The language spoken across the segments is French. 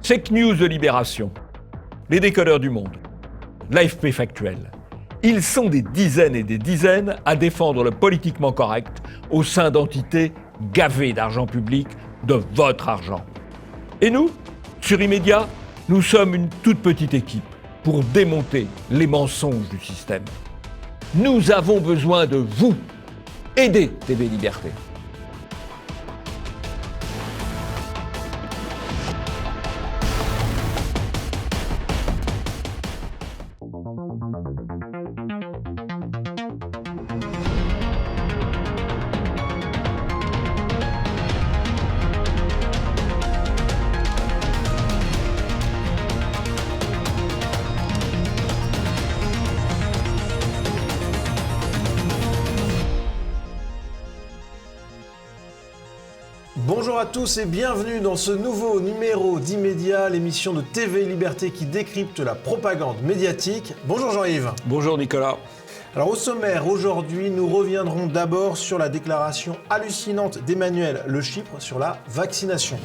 Fake news de Libération, les décodeurs du monde, l'AFP factuel. Ils sont des dizaines et des dizaines à défendre le politiquement correct au sein d'entités gavées d'argent public, de votre argent. Et nous, sur Immédiat, nous sommes une toute petite équipe pour démonter les mensonges du système. Nous avons besoin de vous. Aidez TV Liberté. Bonjour à tous et bienvenue dans ce nouveau numéro d'Immédiat, l'émission de TV Liberté qui décrypte la propagande médiatique. Bonjour Jean-Yves. Bonjour Nicolas. Alors au sommaire, aujourd'hui, nous reviendrons d'abord sur la déclaration hallucinante d'Emmanuel Le Chypre sur la vaccination.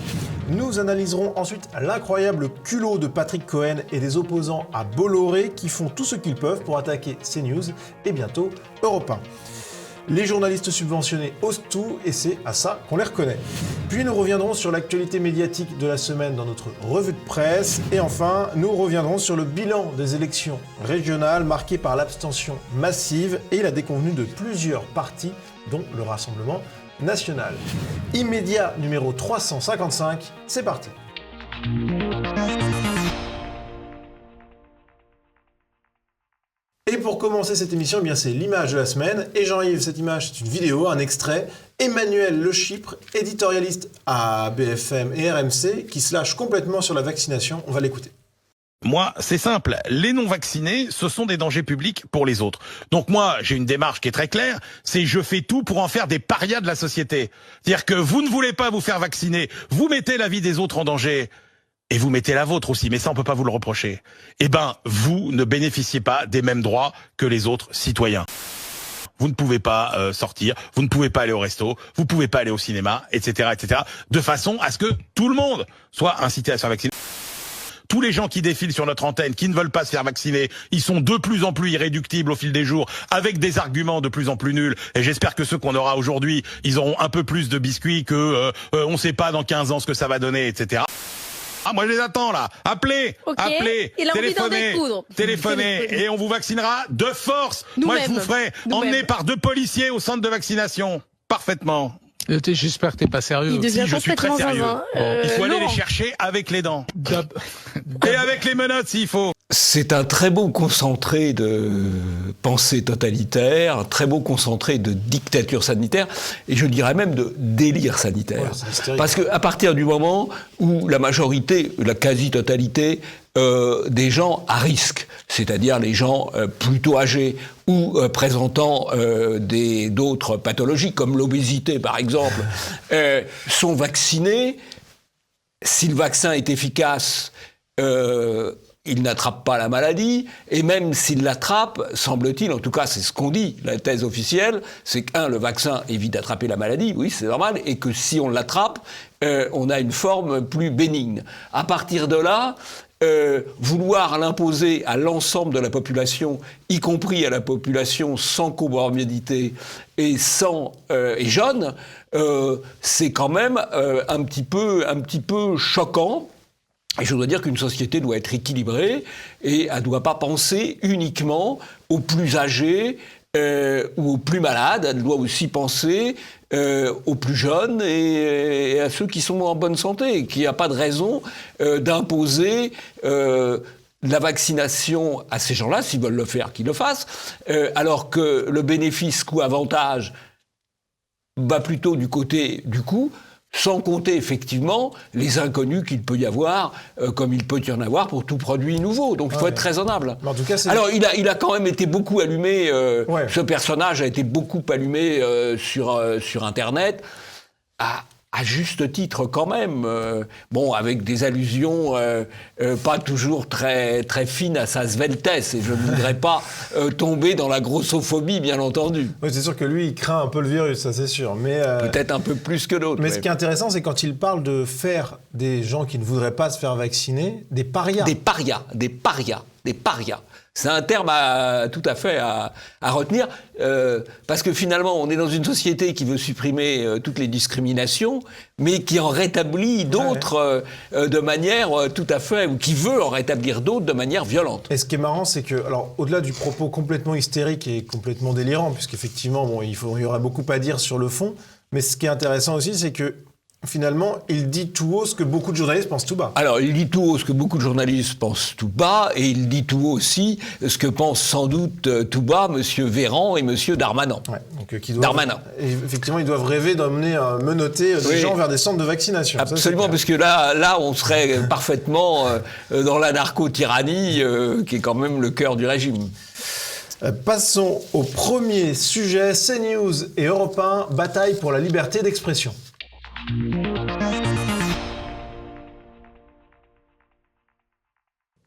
Nous analyserons ensuite l'incroyable culot de Patrick Cohen et des opposants à Bolloré qui font tout ce qu'ils peuvent pour attaquer CNews et bientôt Europe 1. Les journalistes subventionnés osent tout et c'est à ça qu'on les reconnaît. Puis nous reviendrons sur l'actualité médiatique de la semaine dans notre revue de presse. Et enfin, nous reviendrons sur le bilan des élections régionales marquées par l'abstention massive et la déconvenue de plusieurs partis, dont le Rassemblement national. Immédiat numéro 355, c'est parti. Et pour commencer cette émission, eh bien c'est l'image de la semaine. Et Jean-Yves, cette image, c'est une vidéo, un extrait. Emmanuel Le Chypre, éditorialiste à BFM et RMC, qui se lâche complètement sur la vaccination. On va l'écouter. Moi, c'est simple. Les non-vaccinés, ce sont des dangers publics pour les autres. Donc moi, j'ai une démarche qui est très claire. C'est je fais tout pour en faire des parias de la société. C'est-à-dire que vous ne voulez pas vous faire vacciner. Vous mettez la vie des autres en danger. Et vous mettez la vôtre aussi, mais ça on peut pas vous le reprocher. Eh ben, vous ne bénéficiez pas des mêmes droits que les autres citoyens. Vous ne pouvez pas sortir, vous ne pouvez pas aller au resto, vous pouvez pas aller au cinéma, etc., etc., de façon à ce que tout le monde soit incité à se faire vacciner. Tous les gens qui défilent sur notre antenne, qui ne veulent pas se faire vacciner, ils sont de plus en plus irréductibles au fil des jours, avec des arguments de plus en plus nuls. Et j'espère que ceux qu'on aura aujourd'hui, ils auront un peu plus de biscuits que on sait pas dans 15 ans ce que ça va donner, etc. Ah, moi je les attends là. Appelez, appelez, téléphonez, et on vous vaccinera de force. Moi je vous ferai emmener par 2 policiers au centre de vaccination. Parfaitement. J'espère que t'es pas sérieux. Si, je suis très sérieux. Il faut aller les chercher avec les dents. Et avec les menottes s'il faut. C'est un très beau concentré de pensée totalitaire, un très beau concentré de dictature sanitaire, et je dirais même de délire sanitaire. Ouais, parce qu'à partir du moment où la majorité, la quasi-totalité des gens à risque, c'est-à-dire les gens plutôt âgés ou présentant d'autres pathologies, comme l'obésité par exemple, sont vaccinés, si le vaccin est efficace, il n'attrape pas la maladie, et même s'il l'attrape, semble-t-il, en tout cas c'est ce qu'on dit, la thèse officielle, c'est que, le vaccin évite d'attraper la maladie, oui c'est normal, et que si on l'attrape, on a une forme plus bénigne. À partir de là, vouloir l'imposer à l'ensemble de la population, y compris à la population sans comorbidité et et jeune, c'est quand même un petit peu choquant. Et je dois dire qu'une société doit être équilibrée et elle ne doit pas penser uniquement aux plus âgés ou aux plus malades. Elle doit aussi penser aux plus jeunes et à ceux qui sont en bonne santé. Qu'il n'y a pas de raison d'imposer la vaccination à ces gens-là, s'ils veulent le faire, qu'ils le fassent, alors que le bénéfice coût-avantage va plutôt du côté du coût. Sans compter effectivement les inconnus qu'il peut y avoir, comme il peut y en avoir pour tout produit nouveau. Donc il faut être raisonnable. En tout cas, alors il a quand même été beaucoup allumé, ce personnage a été beaucoup allumé sur Internet. à juste titre quand même, avec des allusions pas toujours très, très fines à sa sveltesse, et je ne voudrais pas tomber dans la grossophobie, bien entendu. Oui, c'est sûr que lui, il craint un peu le virus, ça c'est sûr. Mais, peut-être un peu plus que d'autres. Mais ce qui est intéressant, c'est quand il parle de faire des gens qui ne voudraient pas se faire vacciner des parias. Des parias. C'est un terme tout à fait à retenir, parce que finalement, on est dans une société qui veut supprimer toutes les discriminations, mais qui en rétablit d'autres de manière tout à fait, ou qui veut en rétablir d'autres de manière violente. Et ce qui est marrant, c'est que, alors, au-delà du propos complètement hystérique et complètement délirant, puisqu'effectivement, il y aurait beaucoup à dire sur le fond, mais ce qui est intéressant aussi, c'est que finalement, il dit tout haut ce que beaucoup de journalistes pensent tout bas. Alors, il dit tout haut ce que beaucoup de journalistes pensent tout bas, et il dit tout haut aussi ce que pensent sans doute tout bas M. Véran et M. Darmanin. Ouais, donc, Darmanin. Effectivement, ils doivent rêver d'emmener menotter des gens vers des centres de vaccination. Absolument, parce que là, on serait parfaitement dans la narco-tyrannie, qui est quand même le cœur du régime. Passons au premier sujet. CNews et Europe 1 bataillent pour la liberté d'expression.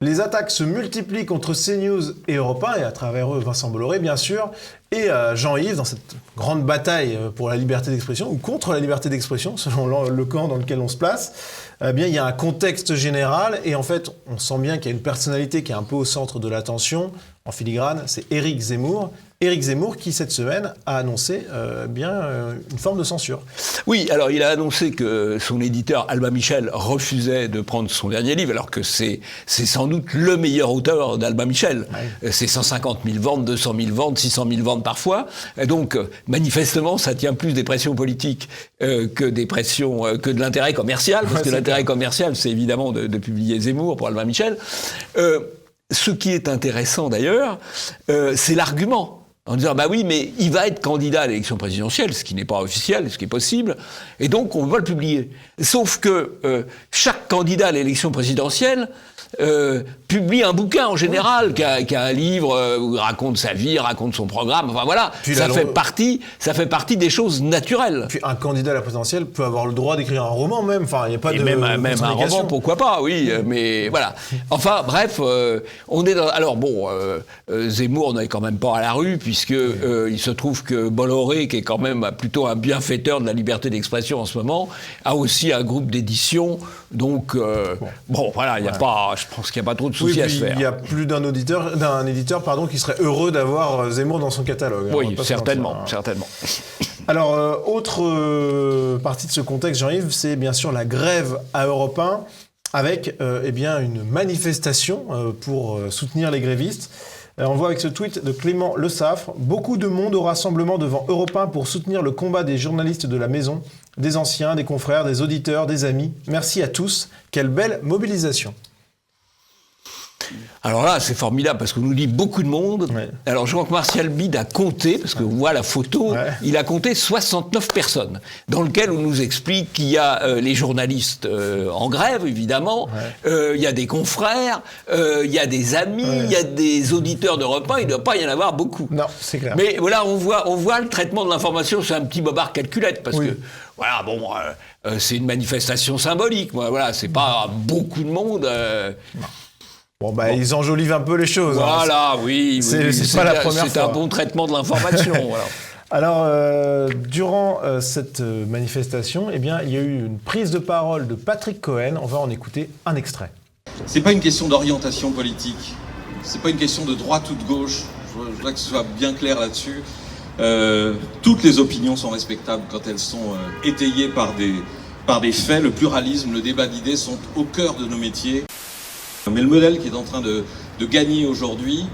Les attaques se multiplient contre CNews et Europe 1, et à travers eux Vincent Bolloré bien sûr, et Jean-Yves dans cette grande bataille pour la liberté d'expression, ou contre la liberté d'expression, selon le camp dans lequel on se place. Il y a un contexte général, et en fait on sent bien qu'il y a une personnalité qui est un peu au centre de l'attention, en filigrane, c'est Éric Zemmour. Éric Zemmour qui, cette semaine, a annoncé une forme de censure. Oui, alors il a annoncé que son éditeur, Albin Michel, refusait de prendre son dernier livre, alors que c'est sans doute le meilleur auteur d'Albin Michel. Ouais. C'est 150 000 ventes, 200 000 ventes, 600 000 ventes parfois. Et donc, manifestement, ça tient plus des pressions politiques que de l'intérêt commercial, parce que l'intérêt commercial, c'est évidemment de publier Zemmour pour Albin Michel. Ce qui est intéressant d'ailleurs, c'est l'argument. En disant, bah oui, mais il va être candidat à l'élection présidentielle, ce qui n'est pas officiel, ce qui est possible, et donc on va le publier. Sauf que chaque candidat à l'élection présidentielle publie un bouquin en général, qui a un livre où il raconte sa vie, raconte son programme, enfin voilà, ça fait partie des choses naturelles. Puis un candidat à la présidentielle peut avoir le droit d'écrire un roman même, enfin il n'y a pas de même un roman, pourquoi pas, oui, mais voilà. Enfin bref, on est dans... Alors bon, Zemmour n'est quand même pas à la rue, puisque il se trouve que Bolloré, qui est quand même plutôt un bienfaiteur de la liberté d'expression en ce moment, a aussi un groupe d'édition, donc voilà, il n'y a pas... Je pense qu'il n'y a pas trop de soucis à se faire. Il y a plus d'un éditeur qui serait heureux d'avoir Zemmour dans son catalogue. Oui, certainement. Alors, autre partie de ce contexte, Jean-Yves, c'est bien sûr la grève à Europe 1, avec une manifestation pour soutenir les grévistes. On voit avec ce tweet de Clément Le Saffre, beaucoup de monde au rassemblement devant Europe 1 pour soutenir le combat des journalistes de la maison, des anciens, des confrères, des auditeurs, des amis. Merci à tous. Quelle belle mobilisation. Alors là, c'est formidable parce qu'on nous dit beaucoup de monde. Ouais. Alors Jean-Martial Bide a compté, parce qu'on voit la photo, il a compté 69 personnes, dans lequel on nous explique qu'il y a les journalistes en grève, évidemment, il y a des confrères, il y a des amis, il y a des auditeurs d'Europe 1, il ne doit pas y en avoir beaucoup. Non, c'est clair. Mais voilà, on voit le traitement de l'information, c'est un petit bobard calculette, parce que voilà, c'est une manifestation symbolique, voilà, c'est pas beaucoup de monde. Ils enjolivent un peu les choses. Voilà, oui. C'est pas la première fois. C'est un bon traitement de l'information. Voilà. Alors, durant cette manifestation, il y a eu une prise de parole de Patrick Cohen. On va en écouter un extrait. C'est pas une question d'orientation politique. C'est pas une question de droite ou de gauche. Je voudrais que ce soit bien clair là-dessus. Toutes les opinions sont respectables quand elles sont étayées par des faits. Le pluralisme, le débat d'idées sont au cœur de nos métiers. Mais le modèle qui est en train de gagner aujourd'hui,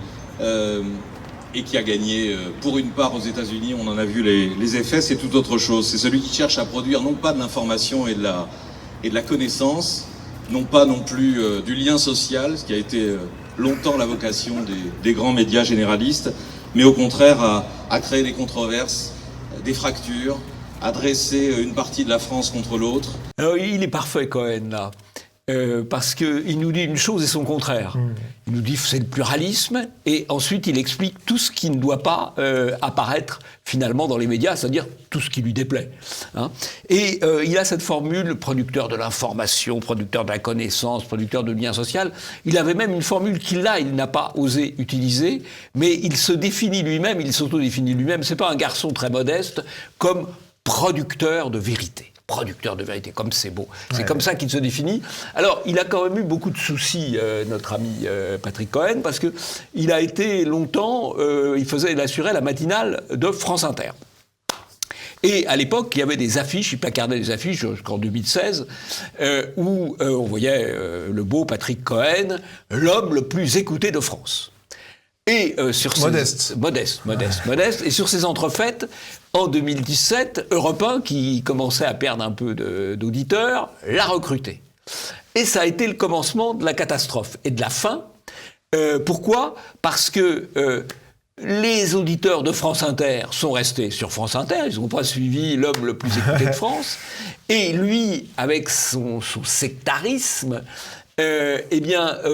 et qui a gagné pour une part aux États-Unis, on en a vu les effets, c'est tout autre chose. C'est celui qui cherche à produire non pas de l'information et de la connaissance, non pas non plus du lien social, ce qui a été longtemps la vocation des grands médias généralistes, mais au contraire à créer des controverses, des fractures, à dresser une partie de la France contre l'autre. Alors, il est parfait, Cohen, là. parce qu'il nous dit une chose et son contraire. Il nous dit c'est le pluralisme, et ensuite il explique tout ce qui ne doit pas apparaître finalement dans les médias, c'est-à-dire tout ce qui lui déplaît. Hein. Et il a cette formule, producteur de l'information, producteur de la connaissance, producteur de lien social. Il avait même une formule qu'il n'a pas osé utiliser, mais il se définit lui-même, il s'auto-définit lui-même. C'est pas un garçon très modeste, comme producteur de vérité. Producteur de vérité, comme c'est beau. C'est comme ça qu'il se définit. Alors, il a quand même eu beaucoup de soucis, notre ami Patrick Cohen, parce que il a été longtemps, il assurait la matinale de France Inter. Et à l'époque, il y avait des affiches, il placardait des affiches jusqu'en 2016, où on voyait le beau Patrick Cohen, l'homme le plus écouté de France. Et sur modeste. Et sur ces entrefaites, en 2017, Europe 1, qui commençait à perdre un peu d'auditeurs, l'a recruté. Et ça a été le commencement de la catastrophe et de la fin. Pourquoi ? Parce que les auditeurs de France Inter sont restés sur France Inter, ils n'ont pas suivi l'homme le plus écouté de France. Et lui, avec son sectarisme,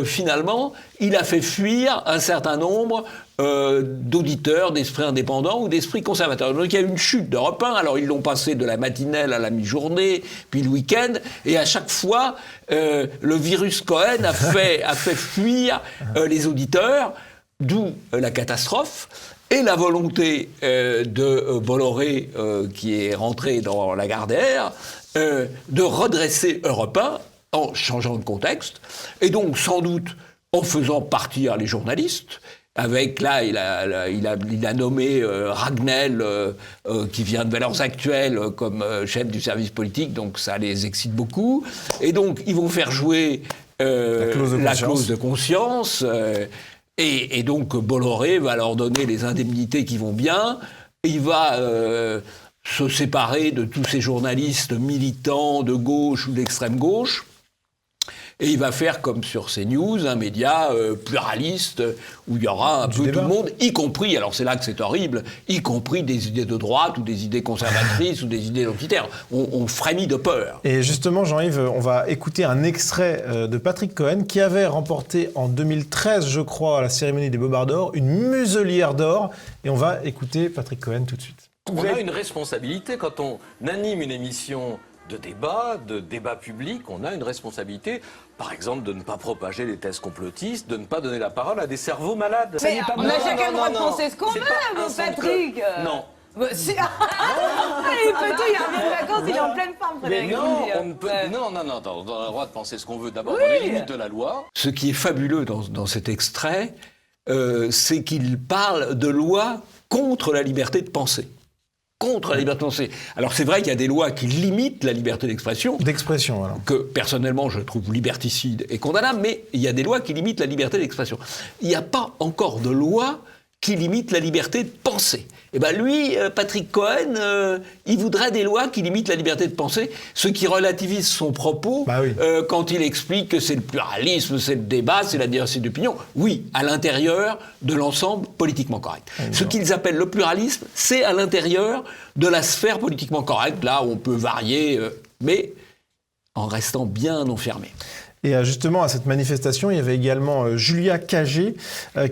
finalement, il a fait fuir un certain nombre d'auditeurs, d'esprits indépendants ou d'esprits conservateurs. Donc il y a eu une chute d'Europe 1, alors ils l'ont passé de la matinale à la mi-journée, puis le week-end, et à chaque fois, le virus Cohen a fait fuir les auditeurs, d'où la catastrophe. Et la volonté de Bolloré, qui est rentré dans la Gardère, de redresser Europe 1 en changeant de contexte, et donc sans doute en faisant partir les journalistes. Avec, là, il a nommé Ragnel, qui vient de Valeurs Actuelles, comme chef du service politique, donc ça les excite beaucoup. Et donc, ils vont faire jouer la clause de conscience. Et donc, Bolloré va leur donner les indemnités qui vont bien. Il va se séparer de tous ces journalistes militants de gauche ou d'extrême gauche. Et il va faire comme sur CNews, un média pluraliste, où il y aura un peu tout le monde, y compris, alors c'est là que c'est horrible, y compris des idées de droite, ou des idées conservatrices, ou des idées identitaires. On frémit de peur. Et justement, Jean-Yves, on va écouter un extrait de Patrick Cohen, qui avait remporté en 2013, je crois, à la cérémonie des Bobards d'Or, une muselière d'or. Et on va écouter Patrick Cohen tout de suite. On a une responsabilité quand on anime une émission de débat public, on a une responsabilité, par exemple, de ne pas propager les thèses complotistes, de ne pas donner la parole à des cerveaux malades. Mais on a chacun le droit de penser ce qu'on veut, mon Patrick. Non. Si... il est petit, il revient de vacances, il est en pleine forme, Frédéric. Non, on a le droit de penser ce qu'on veut, d'abord dans les limites de la loi. Ce qui est fabuleux dans cet extrait, c'est qu'il parle de loi contre la liberté de penser. Contre la liberté de penser. Alors c'est vrai qu'il y a des lois qui limitent la liberté d'expression. D'expression, alors. Que personnellement je trouve liberticide et condamnable, mais il y a des lois qui limitent la liberté d'expression. Il n'y a pas encore de loi qui limite la liberté de penser. Et bien lui, Patrick Cohen, il voudrait des lois qui limitent la liberté de penser, ce qui relativise son propos quand il explique que c'est le pluralisme, c'est le débat, c'est la diversité d'opinion. Oui, à l'intérieur de l'ensemble politiquement correct. Ce qu'ils appellent le pluralisme, c'est à l'intérieur de la sphère politiquement correcte, là où on peut varier, mais en restant bien enfermé. Et justement, à cette manifestation, il y avait également Julia Cagé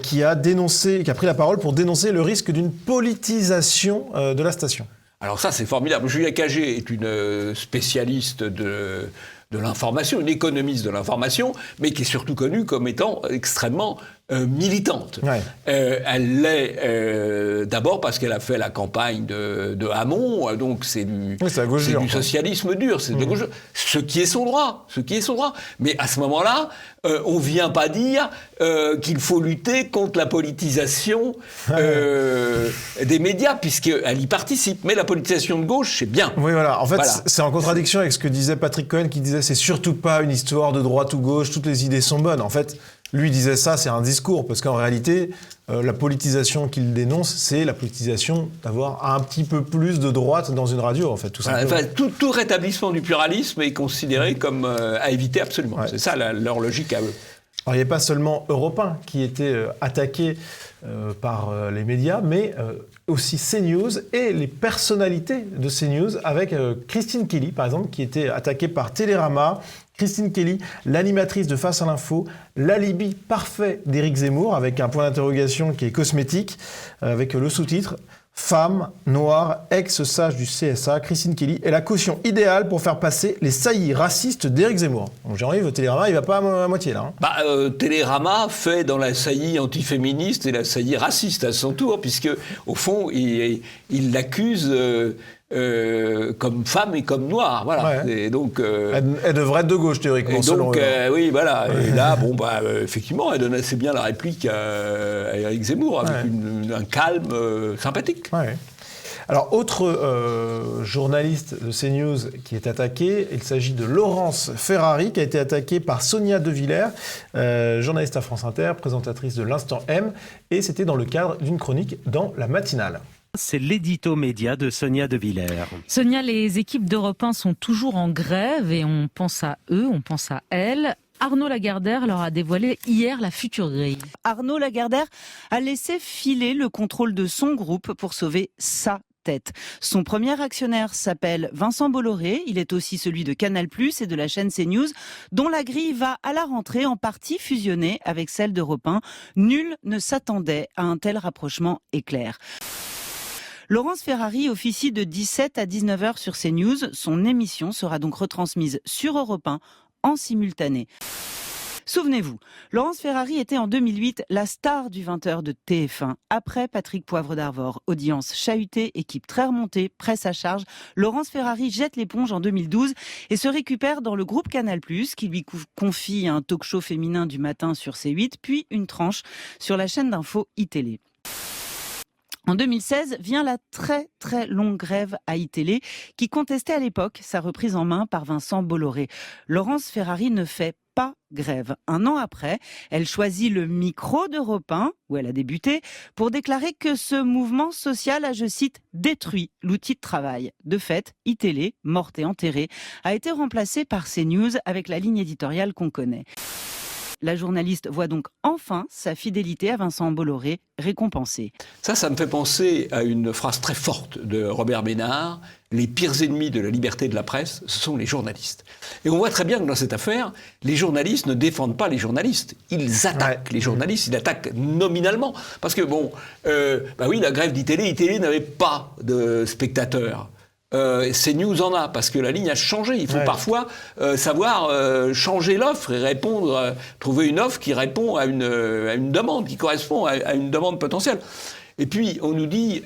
qui a pris la parole pour dénoncer le risque d'une politisation de la station. Alors ça, c'est formidable. Julia Cagé est une spécialiste de l'information, une économiste de l'information, mais qui est surtout connue comme étant extrêmement militante. Ouais. Elle l'est d'abord parce qu'elle a fait la campagne de Hamon, donc c'est du socialisme dur, c'est de gauche, ce qui est son droit. Mais à ce moment-là, on vient pas dire qu'il faut lutter contre la politisation des médias, puisqu'elle y participe. Mais la politisation de gauche, c'est bien. Oui, voilà. En fait, c'est en contradiction avec ce que disait Patrick Cohen, qui disait c'est surtout pas une histoire de droite ou gauche, toutes les idées sont bonnes. En fait, lui disait ça, c'est un discours, parce qu'en réalité, la politisation qu'il dénonce, c'est la politisation d'avoir un petit peu plus de droite dans une radio, en fait, tout simplement. Enfin, tout rétablissement du pluralisme est considéré comme à éviter absolument. Ouais. C'est ça leur logique à eux. Alors, il n'y a pas seulement Europe 1 qui était attaqué par les médias, mais aussi CNews et les personnalités de CNews, avec Christine Kelly, par exemple, qui était attaquée par Télérama. Christine Kelly, l'animatrice de Face à l'info, l'alibi parfait d'Éric Zemmour, avec un point d'interrogation qui est cosmétique, avec le sous-titre « Femme, noire, ex-sage du CSA, Christine Kelly est la caution idéale pour faire passer les saillies racistes d'Éric Zemmour ». Donc Jean-Yves, Télérama, il va pas à moitié là. Télérama fait dans la saillie antiféministe et la saillie raciste à son tour, puisque au fond, il l'accuse comme femme et comme noire, voilà. Ouais. Et donc, elle devrait être de gauche théoriquement. donc, oui, voilà. Et là, effectivement, elle donne assez bien la réplique à Éric Zemmour avec un calme sympathique. Ouais. Alors, autre journaliste de CNews qui est attaqué, il s'agit de Laurence Ferrari, qui a été attaquée par Sonia De Villers, journaliste à France Inter, présentatrice de l'Instant M, et c'était dans le cadre d'une chronique dans la matinale. C'est l'édito média de Sonia De Villers. Sonia, les équipes d'Europe 1 sont toujours en grève et on pense à eux, on pense à elles. Arnaud Lagardère leur a dévoilé hier la future grille. Arnaud Lagardère a laissé filer le contrôle de son groupe pour sauver sa tête. Son premier actionnaire s'appelle Vincent Bolloré. Il est aussi celui de Canal+ et de la chaîne CNews, dont la grille va à la rentrée en partie fusionner avec celle d'Europe 1. Nul ne s'attendait à un tel rapprochement éclair. Laurence Ferrari officie de 17 à 19h sur CNews. Son émission sera donc retransmise sur Europe 1 en simultané. Souvenez-vous, Laurence Ferrari était en 2008 la star du 20h de TF1. Après Patrick Poivre d'Arvor, audience chahutée, équipe très remontée, presse à charge, Laurence Ferrari jette l'éponge en 2012 et se récupère dans le groupe Canal+, qui lui confie un talk-show féminin du matin sur C8, puis une tranche sur la chaîne d'info iTélé. En 2016, vient la très très longue grève à iTélé qui contestait à l'époque sa reprise en main par Vincent Bolloré. Laurence Ferrari ne fait pas grève. Un an après, elle choisit le micro d'Europe 1, où elle a débuté, pour déclarer que ce mouvement social a, je cite, détruit l'outil de travail. De fait, iTélé, morte et enterrée, a été remplacée par CNews avec la ligne éditoriale qu'on connaît. La journaliste voit donc enfin sa fidélité à Vincent Bolloré récompensée. Ça me fait penser à une phrase très forte de Robert Ménard. Les pires ennemis de la liberté de la presse, ce sont les journalistes. Et on voit très bien que dans cette affaire, les journalistes ne défendent pas les journalistes. Ils attaquent les journalistes, ils attaquent nominalement. Parce que la grève iTélé n'avait pas de spectateurs. CNews en a, parce que la ligne a changé. Il faut parfois savoir changer l'offre et répondre, trouver une offre qui répond à une demande, qui correspond à une demande potentielle. Et puis, on nous dit,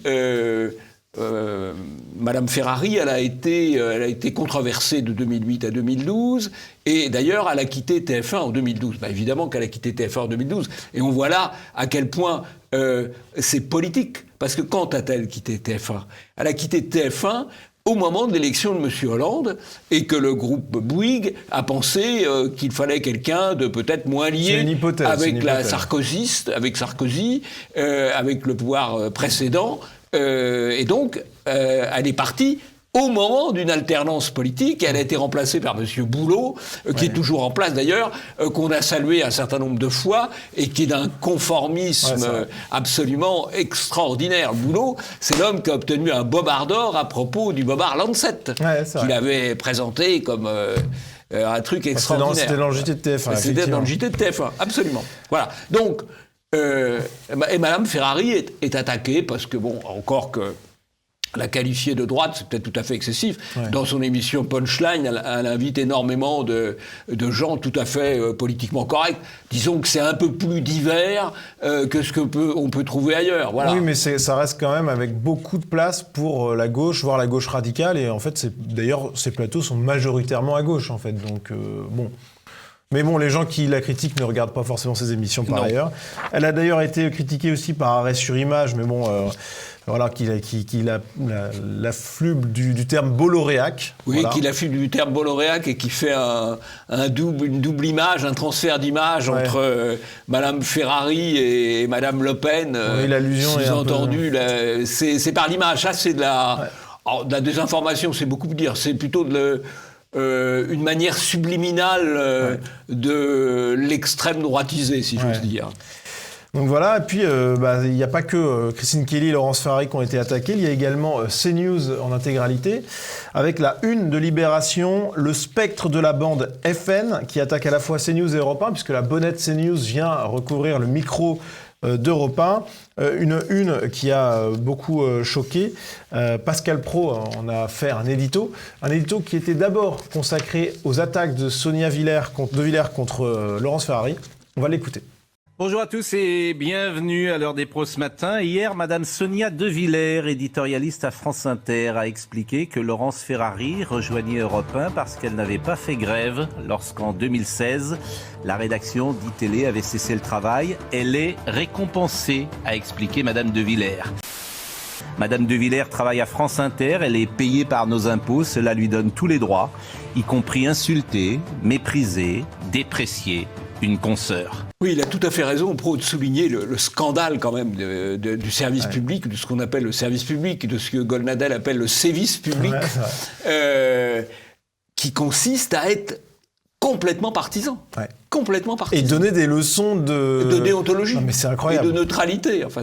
Madame Ferrari, elle a été controversée de 2008 à 2012, et d'ailleurs, elle a quitté TF1 en 2012. Évidemment qu'elle a quitté TF1 en 2012, et on voit là à quel point c'est politique. Parce que quand a-t-elle quitté TF1 ? Elle a quitté TF1 au moment de l'élection de M. Hollande, et que le groupe Bouygues a pensé qu'il fallait quelqu'un de peut-être moins lié avec Sarkozy, avec le pouvoir précédent, et donc elle est partie au moment d'une alternance politique. Elle a été remplacée par M. Boulot, qui est toujours en place d'ailleurs, qu'on a salué un certain nombre de fois, et qui est d'un conformisme absolument extraordinaire. Boulot, c'est l'homme qui a obtenu un Bobard d'or à propos du Bobard Lancet, qu'il avait présenté comme un truc extraordinaire. C'était dans le JT de TF1. C'était dans le JT de TF1, absolument. Voilà. Donc, et Madame Ferrari est attaquée parce que, encore que la qualifier de droite, c'est peut-être tout à fait excessif. Dans son émission Punchline, elle invite énormément de gens tout à fait politiquement corrects. Disons que c'est un peu plus divers que ce qu'on peut trouver ailleurs. Voilà. Oui, mais ça reste quand même avec beaucoup de place pour la gauche, voire la gauche radicale. Et en fait, d'ailleurs, ces plateaux sont majoritairement à gauche, en fait. Donc, bon... Mais bon, les gens qui la critiquent ne regardent pas forcément ses émissions par ailleurs. Elle a d'ailleurs été critiquée aussi par Arrêt sur Image, mais bon, qu'il affluble du terme bolloréaque. Oui, qu'il affluble du terme bolloréaque et qui fait une double image, un transfert d'image entre Madame Ferrari et Madame Le Pen. Oui, l'allusion sous-entendu, c'est par l'image. Ça, c'est de la désinformation, c'est beaucoup dire. C'est plutôt une manière subliminale de l'extrême droitisé, si j'ose dire. Donc voilà, et puis il n'y a pas que Christine Kelly et Laurence Ferrari qui ont été attaqués, il y a également CNews en intégralité, avec la une de Libération, le spectre de la bande FN, qui attaque à la fois CNews et Europe 1, puisque la bonnette CNews vient recouvrir le micro d'Europe 1. Une qui a beaucoup choqué. Pascal Praud en a fait un édito qui était d'abord consacré aux attaques de Sonia de Villers contre Laurence Ferrari. On va l'écouter. Bonjour à tous et bienvenue à l'heure des pros ce matin. Hier, Madame Sonia de Villers, éditorialiste à France Inter, a expliqué que Laurence Ferrari rejoignait Europe 1 parce qu'elle n'avait pas fait grève lorsqu'en 2016, la rédaction d'ITélé avait cessé le travail. Elle est récompensée, a expliqué Madame de Villers. Madame de Villers travaille à France Inter, elle est payée par nos impôts, cela lui donne tous les droits, y compris insulter, mépriser, déprécier une consoeur. Oui, il a tout à fait raison, Pro, de souligner le scandale quand même du service public, de ce qu'on appelle le service public, de ce que Goldnadel appelle le sévice public, qui consiste à être complètement partisan. Complètement partisan. Et donner des leçons de déontologie. Non, mais c'est incroyable. Et de neutralité. Enfin,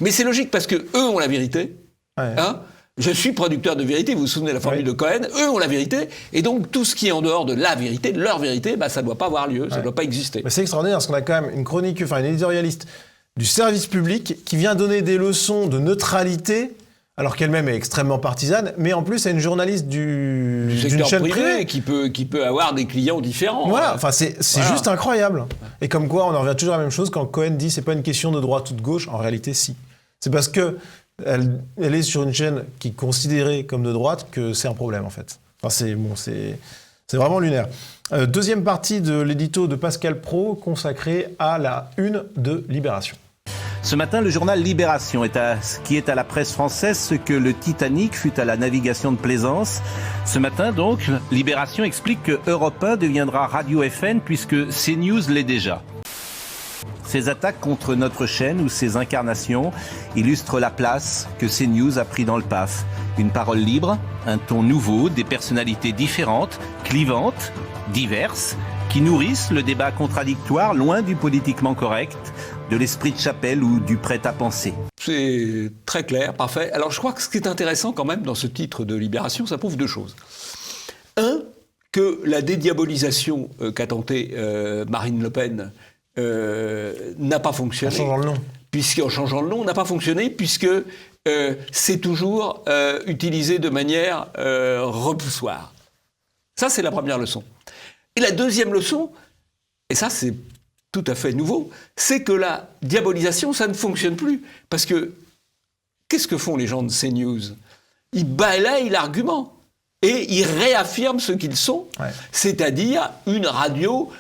Mais c'est logique parce qu'eux ont la vérité. Je suis producteur de vérité, vous vous souvenez de la formule de Cohen, eux ont la vérité, et donc tout ce qui est en dehors de la vérité, de leur vérité, ça ne doit pas avoir lieu, ça ne doit pas exister. Mais c'est extraordinaire parce qu'on a quand même une éditorialiste du service public qui vient donner des leçons de neutralité, alors qu'elle-même est extrêmement partisane, mais en plus elle est une journaliste d'une chaîne privée qui peut avoir des clients différents. Voilà, c'est juste incroyable. Et comme quoi, on en revient toujours à la même chose quand Cohen dit c'est pas une question de droite ou de gauche, en réalité si. C'est parce que elle est sur une chaîne qui est considérée comme de droite que c'est un problème en fait. C'est vraiment lunaire. Deuxième partie de l'édito de Pascal Praud consacrée à la une de Libération. Ce matin, le journal Libération qui est à la presse française ce que le Titanic fut à la navigation de plaisance. Ce matin donc, Libération explique que Europe 1 deviendra Radio FN puisque CNews l'est déjà. Ces attaques contre notre chaîne ou ses incarnations illustrent la place que CNews a pris dans le PAF. Une parole libre, un ton nouveau, des personnalités différentes, clivantes, diverses, qui nourrissent le débat contradictoire loin du politiquement correct, de l'esprit de chapelle ou du prêt-à-penser. C'est très clair, parfait. Alors je crois que ce qui est intéressant quand même dans ce titre de Libération, ça prouve deux choses. Un, que la dédiabolisation qu'a tenté Marine Le Pen n'a pas fonctionné. En changeant le nom. En changeant le nom, n'a pas fonctionné puisque c'est toujours utilisé de manière repoussoire. Ça, c'est la première leçon. Et la deuxième leçon, et ça, c'est tout à fait nouveau, c'est que la diabolisation, ça ne fonctionne plus. Parce que, qu'est-ce que font les gens de CNews ? Ils balayent l'argument et ils réaffirment ce qu'ils sont, c'est-à-dire une radio,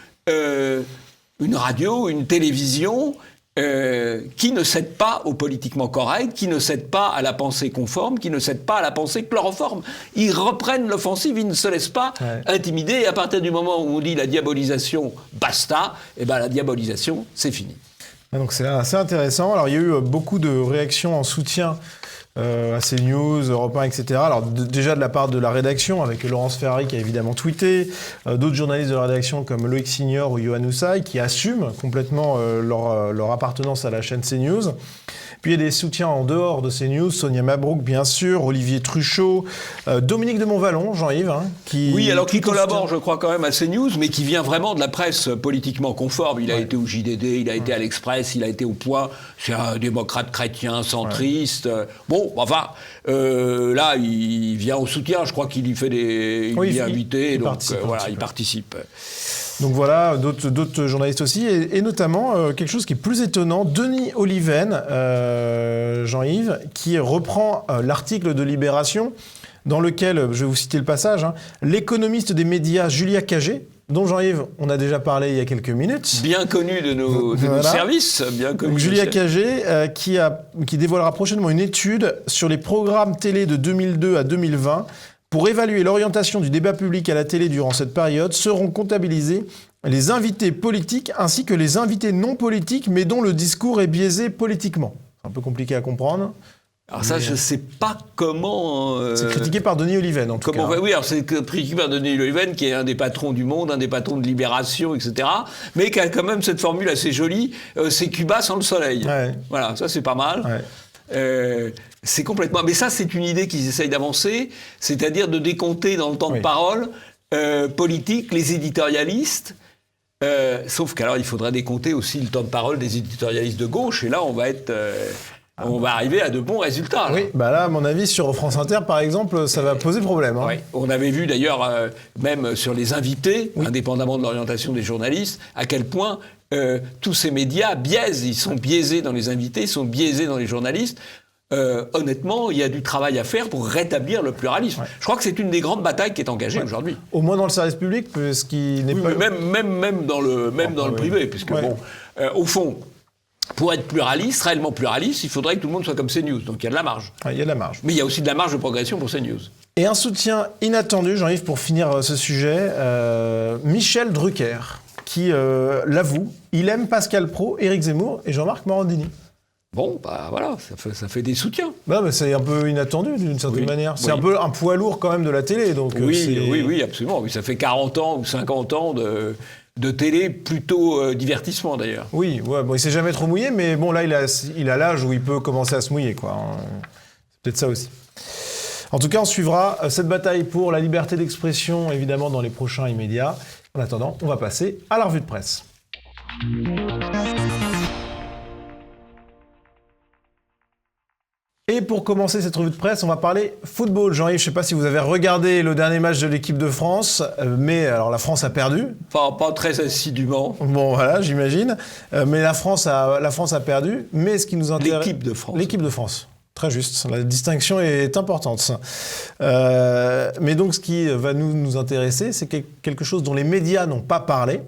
une télévision qui ne cède pas au politiquement correct, qui ne cède pas à la pensée conforme, qui ne cède pas à la pensée chloroforme. Ils reprennent l'offensive, ils ne se laissent pas intimider. Et à partir du moment où on dit la diabolisation, basta, la diabolisation, c'est fini. Donc c'est assez intéressant. Alors il y a eu beaucoup de réactions en soutien à CNews, Europe 1, etc. Alors déjà de la part de la rédaction, avec Laurence Ferrari qui a évidemment tweeté, d'autres journalistes de la rédaction comme Loïc Signor ou Yohann Usaï qui assument complètement leur appartenance à la chaîne CNews. Puis il y a des soutiens en dehors de CNews, Sonia Mabrouk bien sûr, Olivier Truchot, Dominique de Montvalon, Jean-Yves, qui collabore je crois quand même à CNews, mais qui vient vraiment de la presse politiquement conforme. Il a été au JDD, il a été à l'Express, il a été au Point, c'est un démocrate chrétien, centriste. Là il vient au soutien, je crois qu'il y fait il est invité, il participe. Donc voilà, d'autres journalistes aussi, et notamment quelque chose qui est plus étonnant, Denis Oliven, Jean-Yves, qui reprend l'article de Libération, dans lequel, je vais vous citer le passage, l'économiste des médias Julia Cagé, dont Jean-Yves, on a déjà parlé il y a quelques minutes. Bien connu de nos services. Bien connu. Donc, Julia Cagé, qui dévoilera prochainement une étude sur les programmes télé de 2002 à 2020, pour évaluer l'orientation du débat public à la télé durant cette période, seront comptabilisés les invités politiques ainsi que les invités non politiques, mais dont le discours est biaisé politiquement. C'est un peu compliqué à comprendre. Alors ça, je ne sais pas comment... C'est critiqué par Denis Oliven, en tout cas. Oui, alors c'est critiqué par Denis Oliven, qui est un des patrons du Monde, un des patrons de Libération, etc., mais qui a quand même cette formule assez jolie, c'est Cuba sans le soleil. Ouais. Voilà, ça c'est pas mal. Ouais. C'est complètement... Mais ça, c'est une idée qu'ils essayent d'avancer, c'est-à-dire de décompter dans le temps de parole politique les éditorialistes, sauf qu'alors il faudrait décompter aussi le temps de parole des éditorialistes de gauche, et là on va être... on va arriver à de bons résultats. Là. Oui, bah là, à mon avis, sur France Inter, par exemple, ça va poser problème. Hein. Oui. On avait vu d'ailleurs, même sur les invités, indépendamment de l'orientation des journalistes, à quel point tous ces médias biaisent. Ils sont biaisés dans les invités, ils sont biaisés dans les journalistes. Honnêtement, il y a du travail à faire pour rétablir le pluralisme. Ouais. Je crois que c'est une des grandes batailles qui est engagée aujourd'hui. Au moins dans le service public, ce qui n'est pas... Même dans le privé, puisque au fond... Pour être pluraliste, réellement pluraliste, il faudrait que tout le monde soit comme CNews. Donc il y a de la marge. Il y a de la marge. Mais il y a aussi de la marge de progression pour CNews. Et un soutien inattendu, Jean-Yves, pour finir ce sujet, Michel Drucker, qui l'avoue, il aime Pascal Praud, Éric Zemmour et Jean-Marc Morandini. Bon, bah voilà, ça fait des soutiens. Non, mais c'est un peu inattendu d'une certaine manière. C'est un peu un poids lourd quand même de la télé. Donc oui, absolument. Oui, ça fait 40 ans ou 50 ans de télé, plutôt divertissement d'ailleurs. Oui, bon, il s'est jamais trop mouillé, mais bon, là, il a l'âge où il peut commencer à se mouiller, quoi. C'est peut-être ça aussi. En tout cas, on suivra cette bataille pour la liberté d'expression, évidemment, dans les prochains immédiats. En attendant, on va passer à la revue de presse. Et pour commencer cette revue de presse, on va parler football. Jean-Yves, je ne sais pas si vous avez regardé le dernier match de l'équipe de France, mais alors la France a perdu. Pas très assidûment. Bon, voilà, j'imagine. Mais la France a perdu. Mais ce qui nous intéresse... L'équipe de France. L'équipe de France. Très juste. La distinction est importante. Mais donc, ce qui va nous intéresser, c'est quelque chose dont les médias n'ont pas parlé.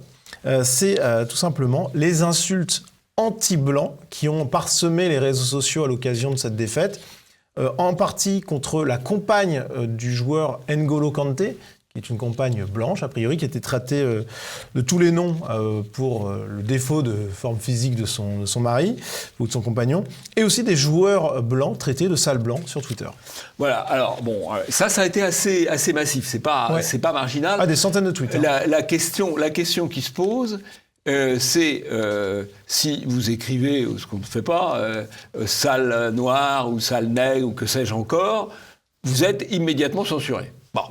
C'est tout simplement les insultes anti-blancs qui ont parsemé les réseaux sociaux à l'occasion de cette défaite, en partie contre la compagne du joueur N'Golo Kanté, qui est une compagne blanche, a priori, qui a été traitée de tous les noms pour le défaut de forme physique de son mari ou de son compagnon, et aussi des joueurs blancs traités de sales blancs sur Twitter. Voilà, alors bon, ça a été assez massif, c'est pas marginal. Ah, des centaines de tweets. La question qui se pose, c'est si vous écrivez, ce qu'on ne fait pas, sale noir ou sale nègre ou que sais-je encore, vous êtes immédiatement censuré. Bon.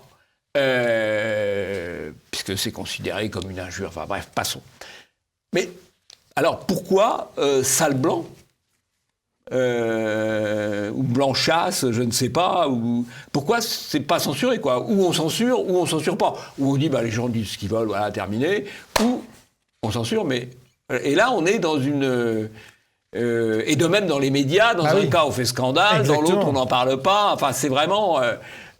Puisque c'est considéré comme une injure, enfin bref, passons. Mais alors pourquoi sale blanc ou blanchasse, je ne sais pas, ou pourquoi c'est pas censuré, quoi? Ou on censure, ou on censure pas. Ou on dit les gens disent ce qu'ils veulent, voilà, terminé, ou on censure, mais... Et là, on est dans une... et de même dans les médias, dans un cas, on fait scandale, Exactement. Dans l'autre, on n'en parle pas. Enfin, c'est vraiment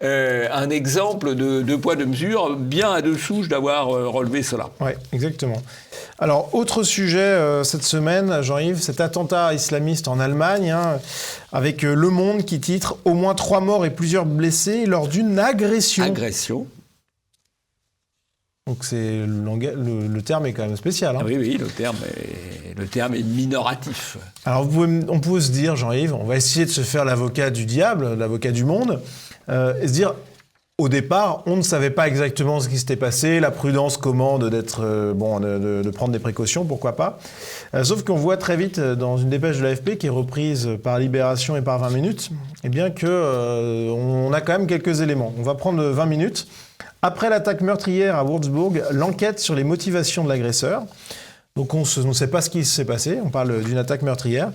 un exemple de poids, de mesure, bien à deux souches d'avoir relevé cela. Oui, exactement. Alors, autre sujet cette semaine, Jean-Yves, cet attentat islamiste en Allemagne, avec Le Monde qui titre « Au moins 3 morts et plusieurs blessés lors d'une agression ». Agression. Donc le terme est quand même spécial. Ah oui, le terme est minoratif. Alors on peut se dire, Jean-Yves, on va essayer de se faire l'avocat du diable, l'avocat du monde, et se dire, au départ, on ne savait pas exactement ce qui s'était passé, la prudence commande de prendre des précautions, pourquoi pas. Sauf qu'on voit très vite dans une dépêche de l'AFP qui est reprise par Libération et par 20 minutes, eh bien on a quand même quelques éléments. On va prendre 20 minutes. Après l'attaque meurtrière à Würzburg, l'enquête sur les motivations de l'agresseur. Donc on ne sait pas ce qui s'est passé, on parle d'une attaque meurtrière.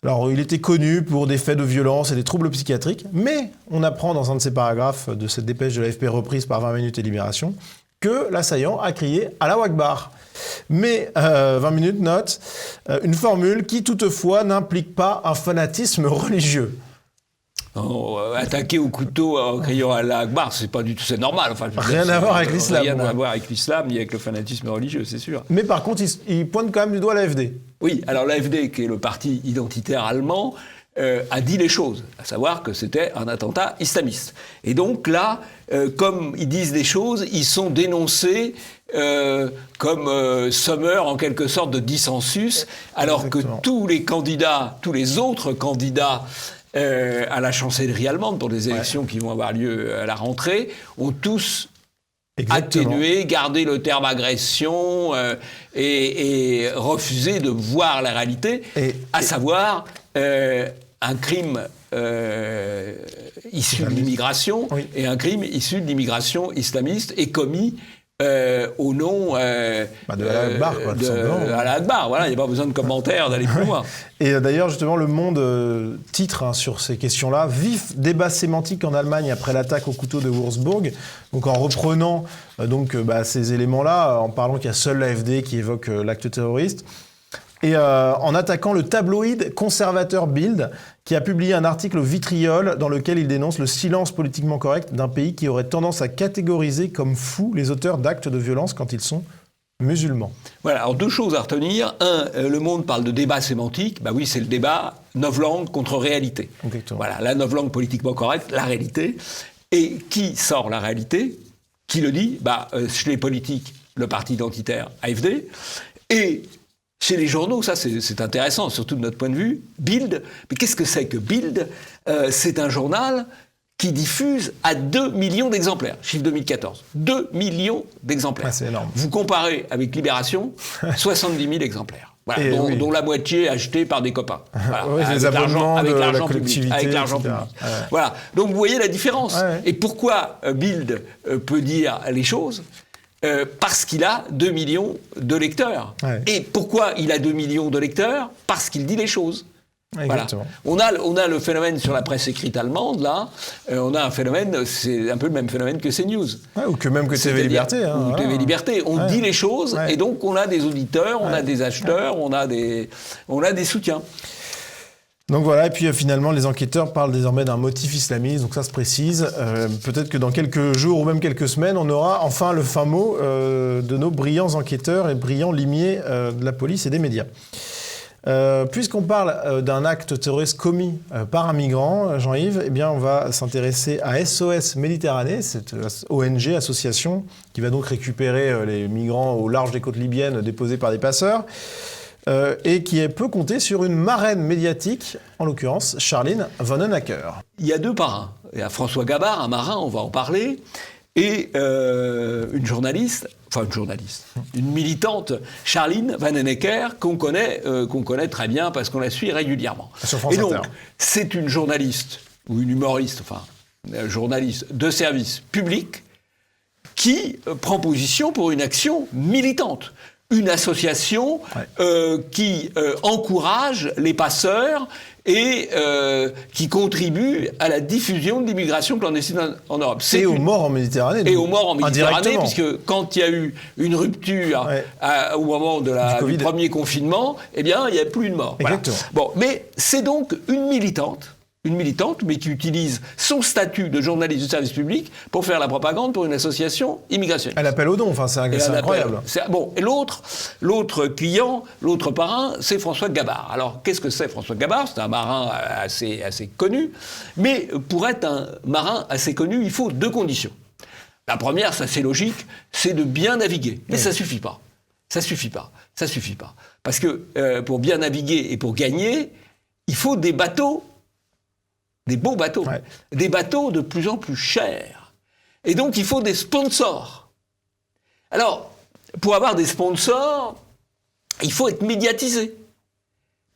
Alors il était connu pour des faits de violence et des troubles psychiatriques, mais on apprend dans un de ces paragraphes de cette dépêche de l'AFP reprise par 20 minutes et Libération que l'assaillant a crié « Allahu Akbar ». Mais 20 minutes note une formule qui toutefois n'implique pas un fanatisme religieux. Attaquer au couteau en criant Allah Akbar, c'est pas du tout, c'est normal. Enfin, rien à voir avec l'islam. Rien à voir avec l'islam ni avec le fanatisme religieux, c'est sûr. Mais par contre, il pointe quand même du doigt l'AfD. Oui, alors l'AfD, qui est le parti identitaire allemand, a dit les choses, à savoir que c'était un attentat islamiste. Et donc là, comme ils disent les choses, ils sont dénoncés comme sommeurs en quelque sorte de dissensus, alors Exactement. Que tous les autres candidats à la chancellerie allemande pour les élections qui vont avoir lieu à la rentrée, ont tous atténué, gardé le terme agression et refusé de voir la réalité, à savoir un crime issu de l'immigration et un crime issu de l'immigration islamiste et commis au nom de Alaa Akbar, Alaa Akbar. Voilà, il n'y a pas besoin de commentaires, d'aller plus loin. Et d'ailleurs, justement, Le Monde titre sur ces questions-là « Vif débat sémantique en Allemagne après l'attaque au couteau de Würzburg ». Donc en reprenant ces éléments-là, en parlant qu'il y a seul l'AfD qui évoque l'acte terroriste, et en attaquant le tabloïd conservateur Bild, qui a publié un article au Vitriol dans lequel il dénonce le silence politiquement correct d'un pays qui aurait tendance à catégoriser comme fous les auteurs d'actes de violence quand ils sont musulmans. Voilà, alors 2 choses à retenir. Le Monde parle de débat sémantique. Bah oui, c'est le débat novlangue contre réalité. Exactement. Voilà, la novlangue politiquement correcte, la réalité. Et qui sort la réalité? Qui le dit? Chez les politiques, le parti identitaire AfD. Et chez les journaux, ça c'est intéressant, surtout de notre point de vue, Bild. Mais qu'est-ce que c'est que Bild? C'est un journal qui diffuse à 2 millions d'exemplaires, chiffre 2014. 2 millions d'exemplaires. C'est énorme. Vous comparez avec Libération, 70 000 exemplaires. Voilà, dont la moitié achetée par des copains. Voilà, les abonnements de la collectivité, avec l'argent public. Ouais. Voilà. Donc vous voyez la différence. Et pourquoi Bild peut dire les choses? Parce qu'il a 2 millions de lecteurs. Et pourquoi il a 2 millions de lecteurs? Parce qu'il dit les choses. Exactement. Voilà. On a le phénomène sur la presse écrite allemande, là. On a un phénomène, c'est un peu le même phénomène que CNews. Ou que même que TV Liberté. Ou TV Liberté. On dit les choses, et donc on a des auditeurs, on a des acheteurs, on a des soutiens. Donc voilà, et puis finalement, les enquêteurs parlent désormais d'un motif islamiste, donc ça se précise. Peut-être que dans quelques jours ou même quelques semaines, on aura enfin le fin mot de nos brillants enquêteurs et brillants limiers de la police et des médias. Puisqu'on parle d'un acte terroriste commis par un migrant, Jean-Yves, eh bien on va s'intéresser à SOS Méditerranée, cette ONG, association, qui va donc récupérer les migrants au large des côtes libyennes déposés par des passeurs. Et qui peut compter sur une marraine médiatique, en l'occurrence Charline Vanhoenacker. Il y a 2 parrains. Il y a François Gabard, un marin, on va en parler, et une militante, Charline Vanhoenacker, qu'on connaît très bien parce qu'on la suit régulièrement. Et donc, c'est une journaliste, ou une humoriste, journaliste de service public, qui prend position pour une action militante. Une association qui encourage les passeurs et qui contribue à la diffusion de l'immigration clandestine en Europe. Et aux morts en Méditerranée. Et aux morts en Méditerranée, puisque quand il y a eu une rupture au moment du premier confinement, eh bien, il n'y a plus de morts. Exactement. Voilà. Bon, mais c'est donc une militante, mais qui utilise son statut de journaliste de service public pour faire la propagande pour une association immigrationniste. Elle appelle au don, c'est incroyable. Et l'autre client, l'autre parrain, c'est François Gabard. Alors, qu'est-ce que c'est François Gabard? C'est un marin assez connu, mais pour être un marin assez connu, il faut 2 conditions. La première, ça c'est logique, c'est de bien naviguer. Mais ça suffit pas. Ça suffit pas. Parce que pour bien naviguer et pour gagner, il faut des bateaux, des beaux bateaux, des bateaux de plus en plus chers. Et donc, il faut des sponsors. Alors, pour avoir des sponsors, il faut être médiatisé.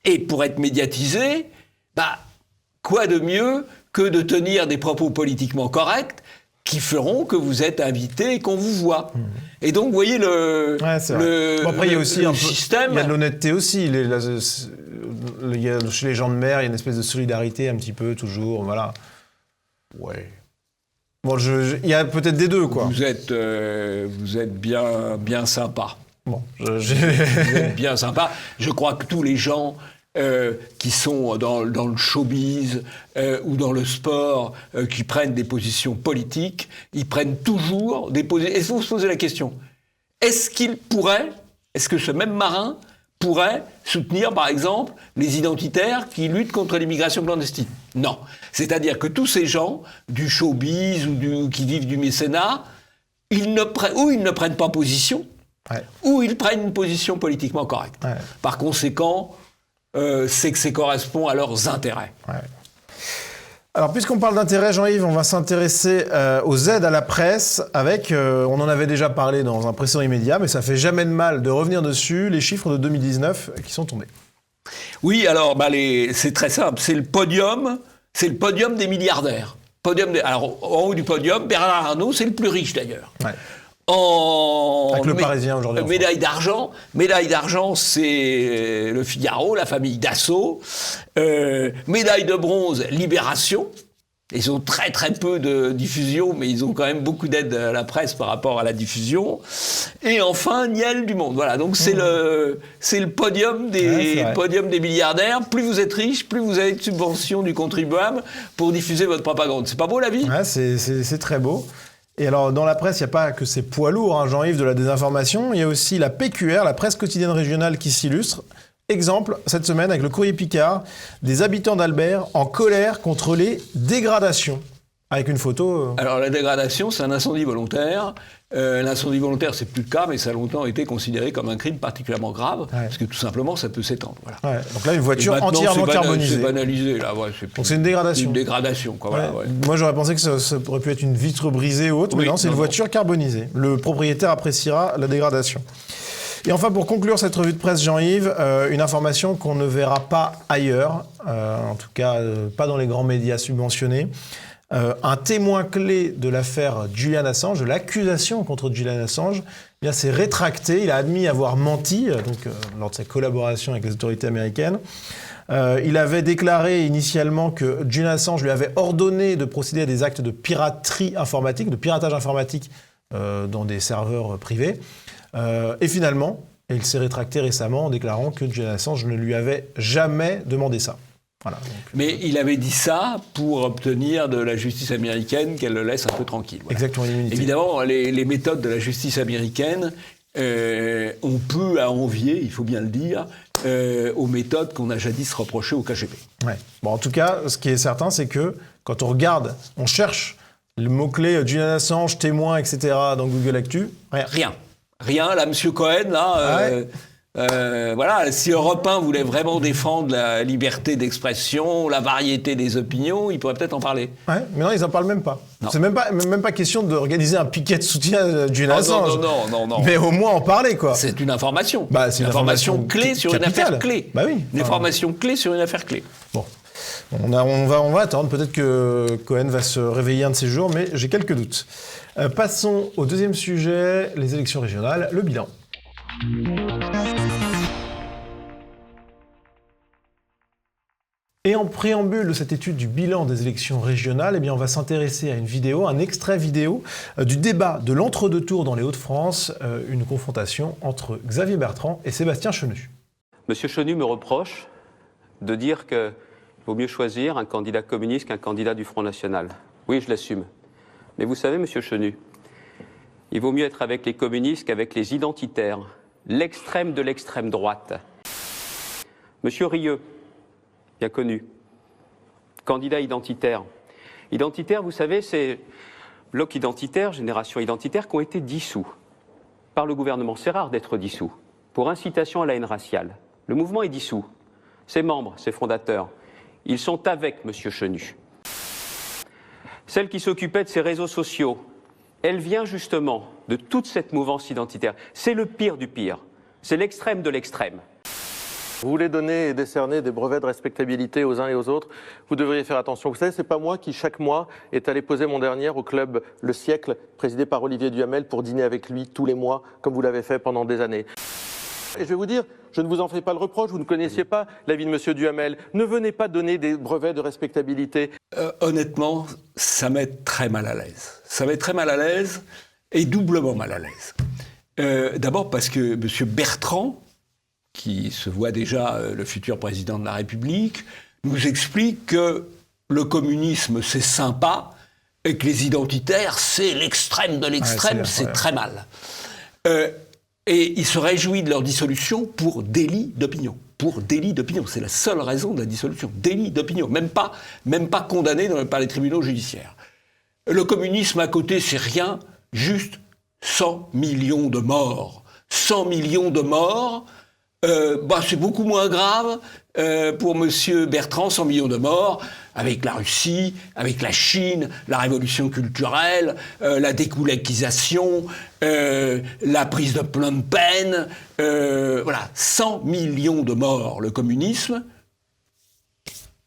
Et pour être médiatisé, quoi de mieux que de tenir des propos politiquement corrects qui feront que vous êtes invité et qu'on vous voit. Et donc, vous voyez après, il y a aussi un système... Il y a de l'honnêteté aussi. Chez les gens de mer, il y a une espèce de solidarité un petit peu, toujours, voilà. Ouais. Bon, il y a peut-être des deux, quoi. Vous êtes bien sympa. Bon, Vous êtes bien sympa. Je crois que tous les gens qui sont dans le showbiz ou dans le sport, qui prennent des positions politiques, ils prennent toujours des positions... Il faut se poser la question. Est-ce que ce même marin pourrait soutenir, par exemple, les identitaires qui luttent contre l'immigration clandestine? Non. C'est-à-dire que tous ces gens du showbiz ou qui vivent du mécénat, ils ne prennent pas position, ou ils prennent une position politiquement correcte. Par conséquent, c'est que ça correspond à leurs intérêts. Alors, puisqu'on parle d'intérêt, Jean-Yves, on va s'intéresser aux aides à la presse avec, on en avait déjà parlé dans un précédent immédiat, mais ça fait jamais de mal de revenir dessus, les chiffres de 2019 qui sont tombés. Oui, alors c'est très simple, c'est le podium des milliardaires. Alors, en haut du podium, Bernard Arnault, c'est le plus riche d'ailleurs. Ouais. Avec le Parisien aujourd'hui. Médaille d'argent, c'est Le Figaro, la famille Dassault. Médaille de bronze, Libération. Ils ont très très peu de diffusion, mais ils ont quand même beaucoup d'aide à la presse par rapport à la diffusion. Et enfin, Niel du Monde. Voilà, donc c'est le podium des milliardaires. Plus vous êtes riche, plus vous avez de subventions du contribuable pour diffuser votre propagande. C'est pas beau la vie ? Ouais, c'est très beau. Et alors, dans la presse, il n'y a pas que ces poids lourds, hein, Jean-Yves, de la désinformation. Il y a aussi la PQR, la presse quotidienne régionale, qui s'illustre. Exemple, cette semaine, avec le Courrier Picard, des habitants d'Albert en colère contre les dégradations. Avec une photo... Alors, la dégradation, c'est un incendie volontaire. L'incendie volontaire, c'est plus le cas, mais ça a longtemps été considéré comme un crime particulièrement grave, parce que tout simplement, ça peut s'étendre. Voilà. Ouais, donc là, une voiture entièrement carbonisée. C'est banalisé, là. Ouais, donc c'est une dégradation. Une dégradation, quoi. Voilà, ouais. Moi, j'aurais pensé que ça aurait pu être une vitre brisée ou autre, mais non, c'est une voiture carbonisée. Le propriétaire appréciera la dégradation. Et enfin, pour conclure cette revue de presse, Jean-Yves, une information qu'on ne verra pas ailleurs, en tout cas pas dans les grands médias subventionnés. Un témoin clé de l'affaire Julian Assange, de l'accusation contre Julian Assange, eh bien, s'est rétracté. Il a admis avoir menti lors de sa collaboration avec les autorités américaines. Il avait déclaré initialement que Julian Assange lui avait ordonné de procéder à des actes de piraterie informatique, de piratage informatique dans des serveurs privés. Et finalement, il s'est rétracté récemment en déclarant que Julian Assange ne lui avait jamais demandé ça. Voilà, donc, mais il avait dit ça pour obtenir de la justice américaine qu'elle le laisse un peu tranquille. Voilà. Exactement, l'immunité. Évidemment, les méthodes de la justice américaine, on peut envier, il faut bien le dire, aux méthodes qu'on a jadis reprochées au KGB. Ouais. Bon, en tout cas, ce qui est certain, c'est que quand on regarde, on cherche le mot-clé Julian Assange, témoin, etc. dans Google Actu, Rien, là, M. Cohen, là... voilà, si Europe 1 voulait vraiment défendre la liberté d'expression, la variété des opinions, il pourrait peut-être en parler. Ouais, mais non, ils n'en parlent même pas. Non. C'est même pas question d'organiser un piquet de soutien à Julian Assange. Non. Mais au moins en parler, quoi. C'est une information. C'est une information clé sur une affaire clé. Bah oui. Une information clé sur une affaire clé. Bon. On va attendre. Peut-être que Cohen va se réveiller un de ces jours, mais j'ai quelques doutes. Passons au deuxième sujet, les élections régionales, le bilan. Et en préambule de cette étude du bilan des élections régionales, eh bien on va s'intéresser à une vidéo, un extrait vidéo du débat de l'entre-deux tours dans les Hauts-de-France, une confrontation entre Xavier Bertrand et Sébastien Chenu. Monsieur Chenu me reproche de dire qu'il vaut mieux choisir un candidat communiste qu'un candidat du Front National. Oui, je l'assume. Mais vous savez, monsieur Chenu, il vaut mieux être avec les communistes qu'avec les identitaires, l'extrême de l'extrême droite. Monsieur Rieu, bien connu, candidat identitaire. Identitaire, vous savez, c'est bloc identitaire, génération identitaire, qui ont été dissous par le gouvernement. C'est rare d'être dissous, pour incitation à la haine raciale. Le mouvement est dissous. Ses membres, ses fondateurs, ils sont avec M. Chenu. Celle qui s'occupait de ses réseaux sociaux, elle vient justement de toute cette mouvance identitaire. C'est le pire du pire. C'est l'extrême de l'extrême. Vous voulez donner et décerner des brevets de respectabilité aux uns et aux autres, vous devriez faire attention. Vous savez, c'est pas moi qui, chaque mois, est allé poser mon dernier au club Le Siècle, présidé par Olivier Duhamel, pour dîner avec lui tous les mois, comme vous l'avez fait pendant des années. Et je vais vous dire, je ne vous en fais pas le reproche, vous ne connaissiez pas l'avis de M. Duhamel. Ne venez pas donner des brevets de respectabilité. Honnêtement, ça met très mal à l'aise. Ça met très mal à l'aise et doublement mal à l'aise. D'abord parce que M. Bertrand, qui se voit déjà le futur président de la République, nous explique que le communisme, c'est sympa, et que les identitaires, c'est l'extrême de l'extrême, c'est très mal. Et il se réjouit de leur dissolution pour délit d'opinion. Pour délit d'opinion. C'est la seule raison de la dissolution. Délit d'opinion. Même pas condamné par les tribunaux judiciaires. Le communisme à côté, c'est rien, juste 100 millions de morts. 100 millions de morts c'est beaucoup moins grave pour M. Bertrand, 100 millions de morts, avec la Russie, avec la Chine, la révolution culturelle, la découlakisation, la prise de Phnom Penh, 100 millions de morts, le communisme.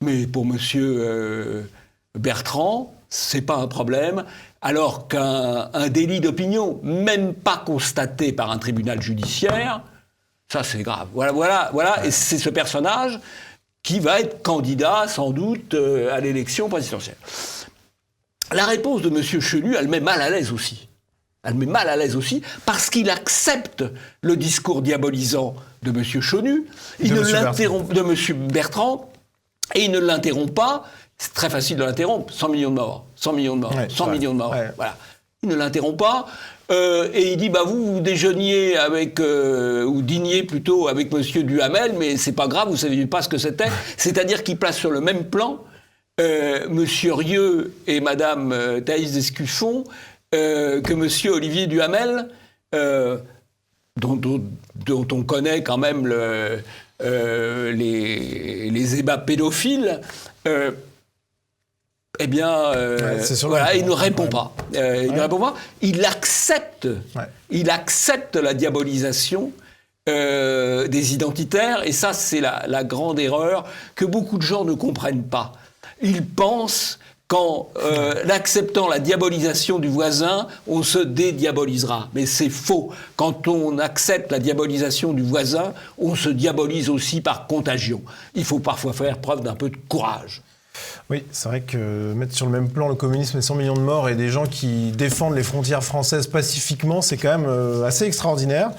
Mais pour M. Bertrand, c'est pas un problème, alors qu'un délit d'opinion, même pas constaté par un tribunal judiciaire, ça, c'est grave. Voilà. Et c'est ce personnage qui va être candidat, sans doute, à l'élection présidentielle. La réponse de M. Chenu, elle met mal à l'aise aussi. Parce qu'il accepte le discours diabolisant de M. Chenu, de M. Bertrand, et il ne l'interrompt pas. C'est très facile de l'interrompre. 100 millions de morts. Voilà. Il ne l'interrompt pas. Et il dit, vous déjeuniez avec, ou dîniez plutôt avec Monsieur Duhamel, mais c'est pas grave, vous saviez pas ce que c'était. C'est-à-dire qu'il place sur le même plan Monsieur Rieu et Madame Thaïs d'Escuffon que Monsieur Olivier Duhamel, dont on connaît quand même les ébats pédophiles. Il ne répond pas. Il accepte la diabolisation des identitaires, et ça, c'est la grande erreur que beaucoup de gens ne comprennent pas. Ils pensent qu'en acceptant la diabolisation du voisin, on se dédiabolisera. Mais c'est faux. Quand on accepte la diabolisation du voisin, on se diabolise aussi par contagion. Il faut parfois faire preuve d'un peu de courage. Oui, c'est vrai que mettre sur le même plan le communisme et 100 millions de morts et des gens qui défendent les frontières françaises pacifiquement, c'est quand même assez extraordinaire.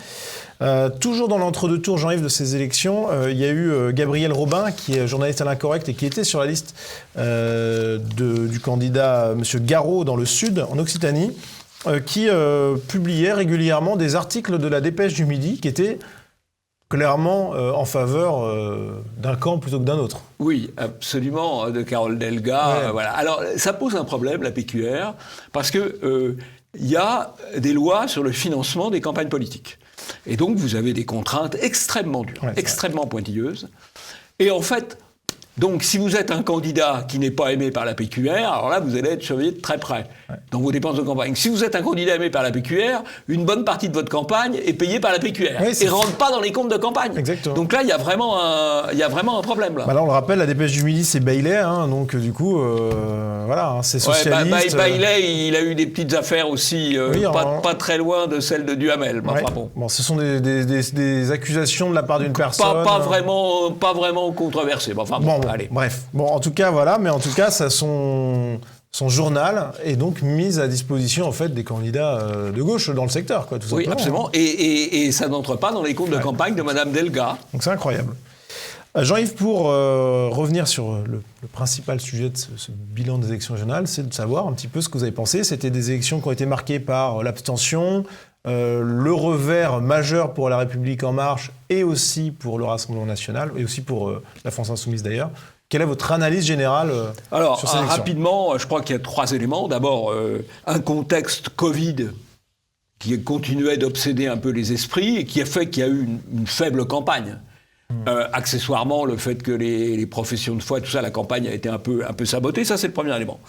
Toujours dans l'entre-deux tours, Jean-Yves, de ces élections, il y a eu Gabriel Robin, qui est journaliste à l'Incorrect et qui était sur la liste du candidat M. Garot dans le Sud, en Occitanie, qui publiait régulièrement des articles de la Dépêche du Midi qui étaient clairement en faveur d'un camp plutôt que d'un autre. Oui, absolument, de Carole Delga. Voilà. Alors, ça pose un problème, la PQR, parce que y a des lois sur le financement des campagnes politiques. Et donc, vous avez des contraintes extrêmement dures, extrêmement pointilleuses. Et en fait, donc, si vous êtes un candidat qui n'est pas aimé par la PQR, alors là, vous allez être surveillé de très près dans vos dépenses de campagne. Si vous êtes un candidat aimé par la PQR, une bonne partie de votre campagne est payée par la PQR et rentre pas dans les comptes de campagne. Exactement. Donc là, il y a vraiment un problème. Là. Là, on le rappelle, la Dépêche du Midi, c'est Bailey, donc du coup, c'est socialiste. Bailey, il a eu des petites affaires aussi, pas très loin de celles de Duhamel. Bon, ce sont des accusations de la part d'une personne. Pas vraiment controversées. Allez. Bref. Bon, en tout cas, mais en tout cas, son journal est donc mis à disposition, en fait, des candidats de gauche dans le secteur, tout simplement. Oui, absolument. Et ça n'entre pas dans les comptes de campagne de Mme Delga. Donc c'est incroyable. Jean-Yves, pour revenir sur le principal sujet de ce bilan des élections régionales, c'est de savoir un petit peu ce que vous avez pensé. C'était des élections qui ont été marquées par l'abstention, le revers majeur pour La République En Marche et aussi pour le Rassemblement National, et aussi pour la France Insoumise d'ailleurs. Quelle est votre analyse générale sur ces élections ? Rapidement, je crois qu'il y a 3 éléments. D'abord, un contexte Covid qui continuait d'obséder un peu les esprits et qui a fait qu'il y a eu une faible campagne. Accessoirement, le fait que les professions de foi, tout ça, la campagne a été un peu sabotée, ça c'est le premier élément.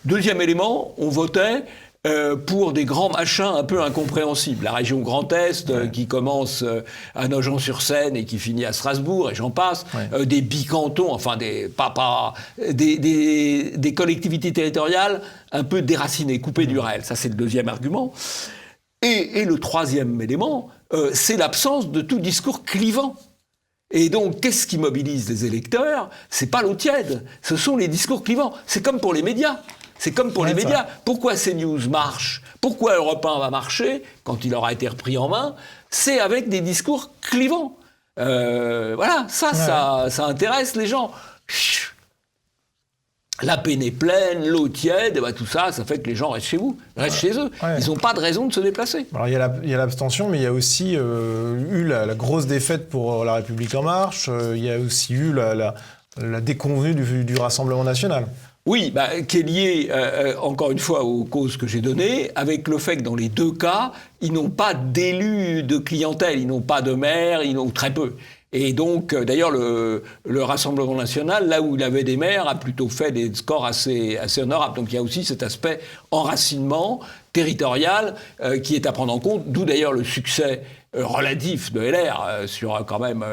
Deuxième élément, on votait pour des grands machins un peu incompréhensibles. La région Grand Est, qui commence à Nogent-sur-Seine et qui finit à Strasbourg, et j'en passe. Des bicantons, enfin des collectivités territoriales un peu déracinées, coupées du réel. Ça, c'est le deuxième argument. Et le troisième élément, c'est l'absence de tout discours clivant. Et donc, qu'est-ce qui mobilise les électeurs ? C'est pas l'eau tiède, ce sont les discours clivants. C'est comme pour les médias. Pourquoi CNews marche ? Pourquoi Europe 1 va marcher quand il aura été repris en main ? C'est avec des discours clivants. Ça intéresse les gens. La peine est pleine, l'eau tiède, tout ça fait que les gens restent chez eux. Ils n'ont pas de raison de se déplacer. Alors il y a l'abstention, mais il y a aussi eu la grosse défaite pour La République En Marche. Il y a aussi eu la déconvenue du Rassemblement National. Oui, qui est lié, encore une fois, aux causes que j'ai données, avec le fait que dans les 2 cas, ils n'ont pas d'élus de clientèle, ils n'ont pas de maire, ils n'ont très peu. Et donc, d'ailleurs, le Rassemblement national, là où il avait des maires, a plutôt fait des scores assez honorables. Donc il y a aussi cet aspect enracinement territorial qui est à prendre en compte, d'où d'ailleurs le succès relatif de LR sur quand même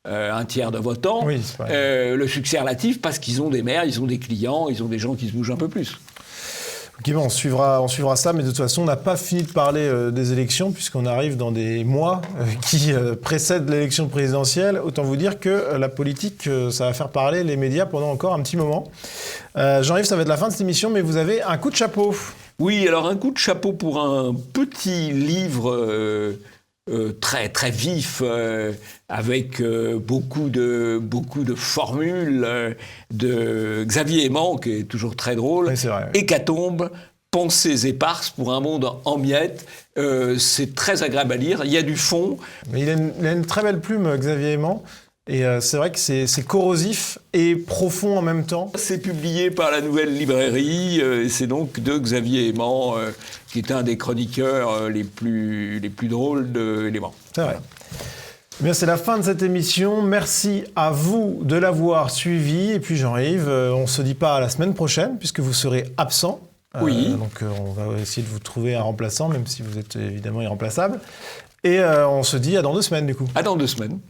un tiers de votants. Oui, le succès relatif parce qu'ils ont des maires, ils ont des clients, ils ont des gens qui se bougent un peu plus. Ok, bon, on suivra ça, mais de toute façon, on n'a pas fini de parler des élections, puisqu'on arrive dans des mois qui précèdent l'élection présidentielle. Autant vous dire que la politique, ça va faire parler les médias pendant encore un petit moment. Jean-Yves, ça va être la fin de cette émission, mais vous avez un coup de chapeau. Oui, alors un coup de chapeau pour un petit livre très très vif, avec beaucoup de formules de Xavier Aimant, qui est toujours très drôle. Oui, c'est vrai. Hécatombe, pensées éparses pour un monde en miettes. C'est très agréable à lire. Il y a du fond. Mais il a une très belle plume, Xavier Aimant. Et c'est vrai que c'est corrosif et profond en même temps. C'est publié par la Nouvelle Librairie. C'est donc de Xavier Aimant, qui est un des chroniqueurs les plus drôles de Léman. C'est vrai. Eh bien, c'est la fin de cette émission. Merci à vous de l'avoir suivi. Et puis Jean-Yves, on ne se dit pas à la semaine prochaine, puisque vous serez absent. Oui. Donc on va essayer de vous trouver un remplaçant, même si vous êtes évidemment irremplaçable. Et on se dit à dans 2 semaines, du coup. À dans 2 semaines.